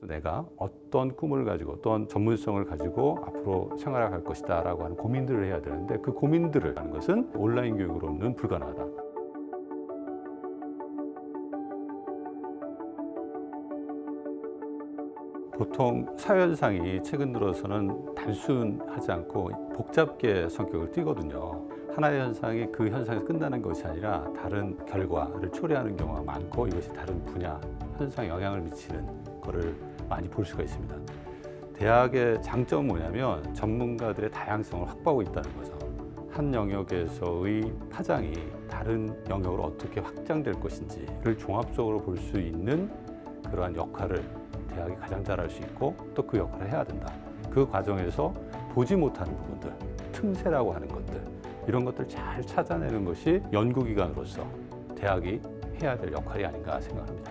내가 어떤 꿈을 가지고 어떤 전문성을 가지고 앞으로 생활해 갈 것이다 라고 하는 고민들을 해야 되는데, 그 고민들을 하는 것은 온라인 교육으로는 불가능하다. 보통 사회현상이 최근 들어서는 단순하지 않고 복잡게 성격을 띠거든요. 하나의 현상이 그 현상에서 끝나는 것이 아니라 다른 결과를 초래하는 경우가 많고, 이것이 다른 분야, 현상에 영향을 미치는 것을 많이 볼 수가 있습니다. 대학의 장점은 뭐냐면 전문가들의 다양성을 확보하고 있다는 거죠. 한 영역에서의 파장이 다른 영역으로 어떻게 확장될 것인지를 종합적으로 볼 수 있는 그러한 역할을 대학이 가장 잘할 수 있고, 또 그 역할을 해야 된다. 그 과정에서 보지 못하는 부분들, 틈새라고 하는 것들, 이런 것들을 잘 찾아내는 것이 연구기관으로서 대학이 해야 될 역할이 아닌가 생각합니다.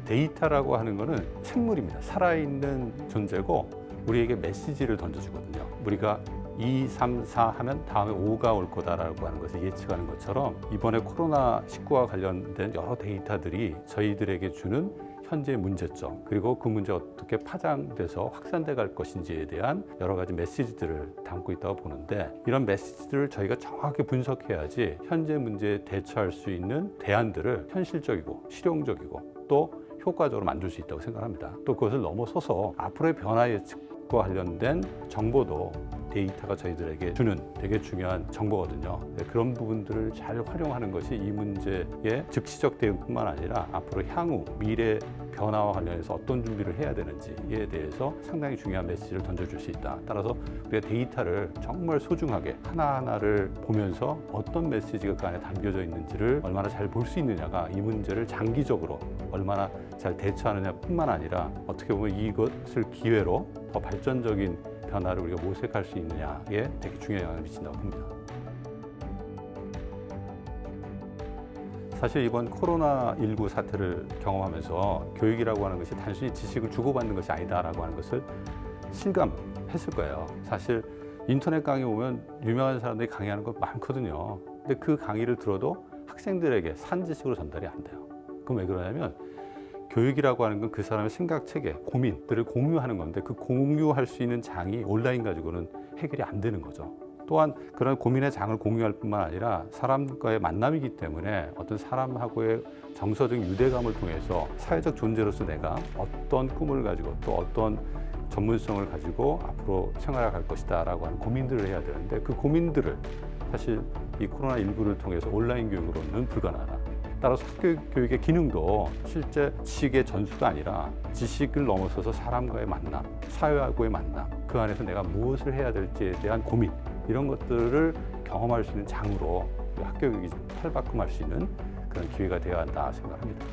데이터라고 하는 것은 생물입니다. 살아있는 존재고 우리에게 메시지를 던져주거든요. 우리가 2, 3, 4 하면 다음에 5가 올 거다라고 하는 것을 예측하는 것처럼, 이번에 코로나19와 관련된 여러 데이터들이 저희들에게 주는 현재의 문제점, 그리고 그 문제가 어떻게 파장돼서 확산돼 갈 것인지에 대한 여러 가지 메시지들을 담고 있다고 보는데, 이런 메시지들을 저희가 정확하게 분석해야지 현재 문제에 대처할 수 있는 대안들을 현실적이고 실용적이고 또 효과적으로 만들 수 있다고 생각합니다. 또 그것을 넘어서서 앞으로의 변화 예측과 관련된 정보도 데이터가 저희들에게 주는 되게 중요한 정보거든요. 그런 부분들을 잘 활용하는 것이 이 문제의 즉시적 대응뿐만 아니라 앞으로 향후 미래 변화와 관련해서 어떤 준비를 해야 되는지에 대해서 상당히 중요한 메시지를 던져줄 수 있다. 따라서 우리가 데이터를 정말 소중하게 하나하나를 보면서 어떤 메시지가 그 안에 담겨져 있는지를 얼마나 잘 볼 수 있느냐가 이 문제를 장기적으로 얼마나 잘 대처하느냐 뿐만 아니라, 어떻게 보면 이것을 기회로 더 발전적인 변화를 우리가 모색할 수 있느냐에 되게 중요한 영향을 미친다고 봅니다. 사실 이번 코로나19 사태를 경험하면서 교육이라고 하는 것이 단순히 지식을 주고받는 것이 아니다라고 하는 것을 실감했을 거예요. 사실 인터넷 강의 보면 유명한 사람들이 강의하는 거 많거든요. 근데 그 강의를 들어도 학생들에게 산 지식으로 전달이 안 돼요. 그럼 왜 그러냐면, 교육이라고 하는 건 그 사람의 생각 체계, 고민들을 공유하는 건데, 그 공유할 수 있는 장이 온라인 가지고는 해결이 안 되는 거죠. 또한 그런 고민의 장을 공유할 뿐만 아니라 사람과의 만남이기 때문에 어떤 사람하고의 정서적 유대감을 통해서 사회적 존재로서 내가 어떤 꿈을 가지고 또 어떤 전문성을 가지고 앞으로 생활해 갈 것이다 라고 하는 고민들을 해야 되는데, 그 고민들을 사실 이 코로나19를 통해서 온라인 교육으로는 불가능하다. 따라서 학교 교육의 기능도 실제 지식의 전수가 아니라 지식을 넘어서서 사람과의 만남, 사회하고의 만남, 그 안에서 내가 무엇을 해야 될지에 대한 고민, 이런 것들을 경험할 수 있는 장으로 학교 교육이 탈바꿈할 수 있는 그런 기회가 되어야 한다 생각합니다.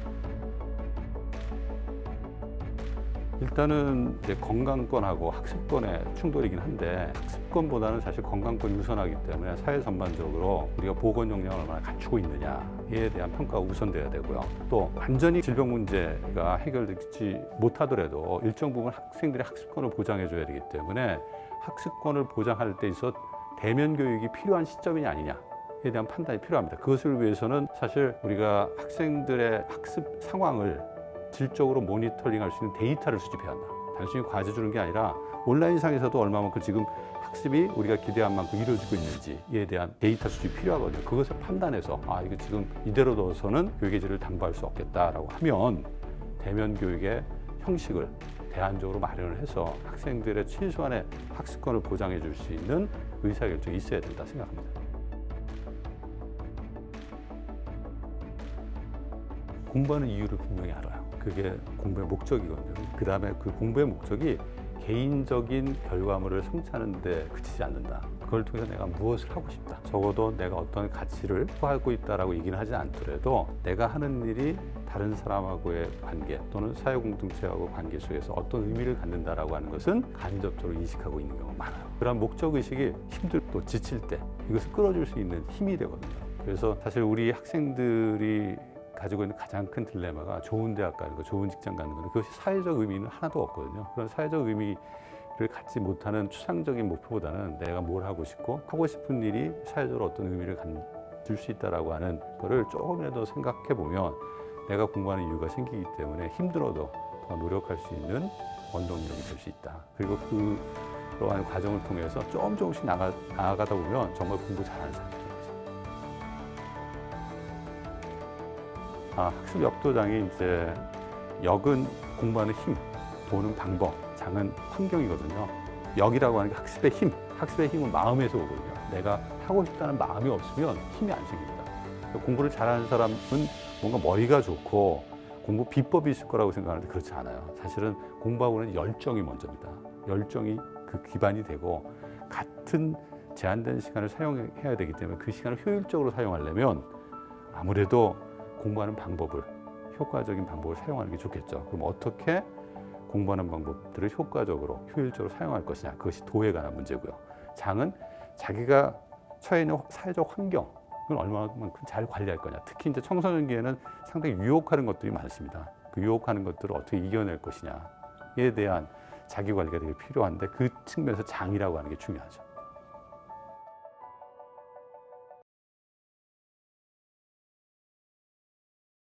일단은 이제 건강권하고 학습권의 충돌이긴 한데, 학습권보다는 사실 건강권이 우선하기 때문에 사회 전반적으로 우리가 보건 역량을 얼마나 갖추고 있느냐에 대한 평가가 우선돼야 되고요. 또 완전히 질병 문제가 해결되지 못하더라도 일정 부분 학생들의 학습권을 보장해 줘야 되기 때문에, 학습권을 보장할 때 있어 대면 교육이 필요한 시점이 아니냐에 대한 판단이 필요합니다. 그것을 위해서는 사실 우리가 학생들의 학습 상황을 질적으로 모니터링할 수 있는 데이터를 수집해야 한다. 단순히 과제 주는 게 아니라 온라인상에서도 얼마만큼 지금 학습이 우리가 기대한 만큼 이루어지고 있는지에 대한 데이터 수집이 필요하거든요. 그것을 판단해서 이거 지금 이대로 둬서는 교육의 질을 담보할 수 없겠다라고 하면 대면 교육의 형식을 대안적으로 마련을 해서 학생들의 최소한의 학습권을 보장해 줄 수 있는 의사결정이 있어야 된다 생각합니다. 공부하는 이유를 분명히 알아요. 그게 공부의 목적이거든요. 그 다음에 그 공부의 목적이 개인적인 결과물을 성취하는 데 그치지 않는다. 그걸 통해서 내가 무엇을 하고 싶다. 적어도 내가 어떤 가치를 추구하고 있다라고 얘기는 하지 않더라도 내가 하는 일이 다른 사람하고의 관계 또는 사회공동체하고 관계 속에서 어떤 의미를 갖는다라고 하는 것은 간접적으로 인식하고 있는 경우가 많아요. 그런 목적의식이 힘들 또 지칠 때 이것을 끌어줄 수 있는 힘이 되거든요. 그래서 사실 우리 학생들이 가지고 있는 가장 큰 딜레마가 좋은 대학 가는 거, 좋은 직장 가는 거, 그것이 사회적 의미는 하나도 없거든요. 그런 사회적 의미를 갖지 못하는 추상적인 목표보다는 내가 뭘 하고 싶고 하고 싶은 일이 사회적으로 어떤 의미를 가질 수 있다라고 하는 거를 조금이라도 생각해 보면 내가 공부하는 이유가 생기기 때문에 힘들어도 더 노력할 수 있는 원동력이 될 수 있다. 그리고 그러한 과정을 통해서 조금씩 나아가다 보면 정말 공부 잘하는 사람이 되죠. 학습 역도장이 이제 역은 공부하는 힘, 도는 방법, 장은 환경이거든요. 역이라고 하는 게 학습의 힘, 학습의 힘은 마음에서 오거든요. 내가 하고 싶다는 마음이 없으면 힘이 안 생깁니다. 공부를 잘하는 사람은 뭔가 머리가 좋고 공부 비법이 있을 거라고 생각하는데 그렇지 않아요. 사실은 공부하고는 열정이 먼저입니다. 열정이 그 기반이 되고 같은 제한된 시간을 사용해야 되기 때문에 그 시간을 효율적으로 사용하려면 아무래도 공부하는 방법을, 효과적인 방법을 사용하는 게 좋겠죠. 그럼 어떻게 공부하는 방법들을 효과적으로, 효율적으로 사용할 것이냐, 그것이 도에 관한 문제고요. 장은 자기가 처해 있는 사회적 환경을 얼마만큼 잘 관리할 거냐. 특히 이제 청소년기에는 상당히 유혹하는 것들이 많습니다. 그 유혹하는 것들을 어떻게 이겨낼 것이냐에 대한 자기 관리가 되게 필요한데 그 측면에서 장이라고 하는 게 중요하죠.